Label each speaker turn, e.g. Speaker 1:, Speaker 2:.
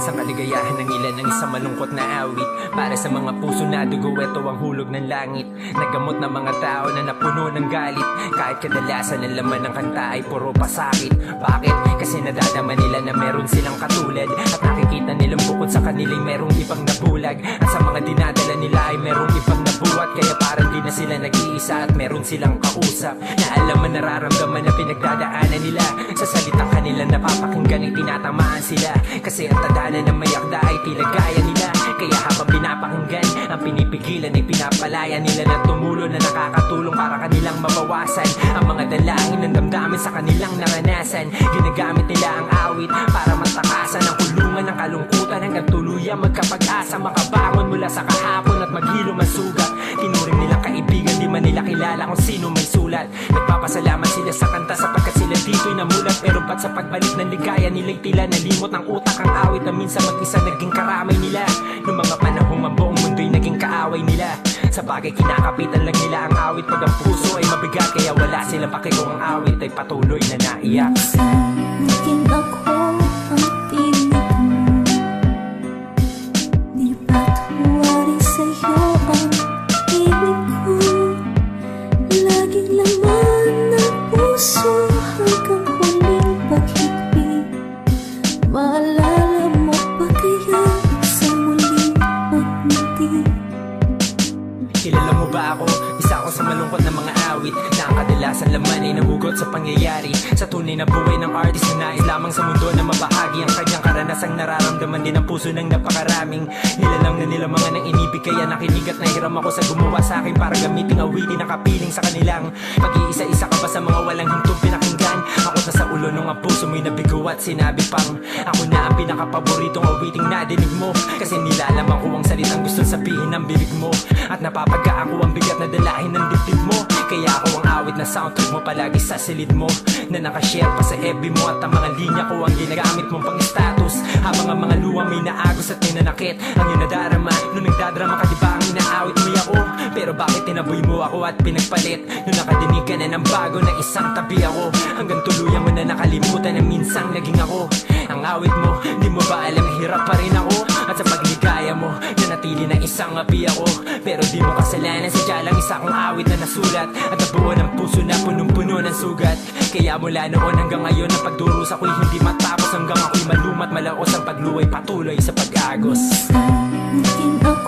Speaker 1: isang kaligayahan ng ilan ng isang malungkot na awit. Para sa mga puso na dugo, ito ang hulog ng langit. Nagamot ng mga tao na napuno ng galit. Kahit kadalasan ang laman ng kanta ay puro pasakit. Bakit? Kasi nadadama nila na meron silang katulad. At nakikita nilang bukod sa kanilang merong ibang nabulag. At sa mga dinadala nila ay merong ibang nabuhat. Kaya parang di na sila nag-iisa at meron silang kausap na alam man nararamdaman na pinagdadaanan nila. Sa salitang kanila napapakinggan ay tinatamaan sila. Kasi ang tadhana ng may akda ay tila gaya nila. Kaya habang pinapakinggan, ang pinipigilan ay pinapalaya nila na tumulo na nakakatulong para kanilang mabawasan ang mga dalangin ng damdamin sa kanilang naranasan. Ginagamit nila ang awit para matakasan ang kulungan ng kalungkutan hanggang tuluyang magkapag-asa, makabangon mula sa kahapon at maghilom ang sugat. Tinuring nilang kaibigan, di man nila kilala kung sino may sulat. Nagpapasalamat sila sa kanta sapagkat sila dito'y namulat. Pero ba't sa pagbalik ng ligaya nila'y tila nalimot ng utak ang awit na minsan mag-isa naging karamay nila. Noong mga panahong ang buong mundo'y naging kaaway nila. Sa bagay kinakapitan lang nila ang awit pag ang puso ay mabigat. Kaya wala silang pake kung ang awit ay patuloy na naiyak.
Speaker 2: Naging ako ang pilit mo. Di patuwari sa'yo ang ibig ko. Laging laman ng puso hanggang huling paghigpit. Maalala mo pa kaya sa muling pagmunti?
Speaker 1: Kilala mo ba ako? Isa ako sa malungkot na mga awit na ang kadalasan laman ay nahugot sa pangyayari. Sa tunay na buhay ng artist na nais lamang sa mundo na mabahagi ang kanyang karanasang nararamdaman din ang puso ng napakaraming. Nilalang na nila mga nang inibig kaya nakinig at nahiram ako sa gumawa sa akin para gamitin awitin na kapiling sa kanilang. Pag-iisa-isa ka pa sa mga walang hintong pinakinggan. Ako na sa ulo nung ang puso mo'y nabigo at sinabi pang ako na ang pinakapaboritong awiting nadinig mo. Kasi nilalaman ko ang salitang gusto sabihin ng bibig mo. At napapagaan ko ang bigat na dalahin ng dibdib mo. Kaya ako ang awit na soundtrack mo palagi sa silid mo, na nakashare pa sa FB mo. At ang mga linya ko ang ginagamit mong pang status. Habang ang mga luha may naagos at ninanakit ang iyong nadarama. Nung nagdadrama ka diba ang inaawit mo ako? Pero bakit tinaboy mo ako at pinagpalit? Nung nakadinig ka na ng bago na isang tabi ako, hanggang tuluyan mo na nakalimutan na minsang naging ako. Ang awit mo, di mo ba alam hirap pa rin ako? At sa pagligaya mo, nanatili na isang api ako. Pero di mo kasalanan, sadya lang isa kong awit na nasulat. At nabuo ng puso na punong-puno ng sugat. Kaya mula noon hanggang ngayon ang pagdurusa ko'y hindi matapos. Hanggang ako'y malumat malaos ang pagluway patuloy sa pag-agos.
Speaker 2: Naging ako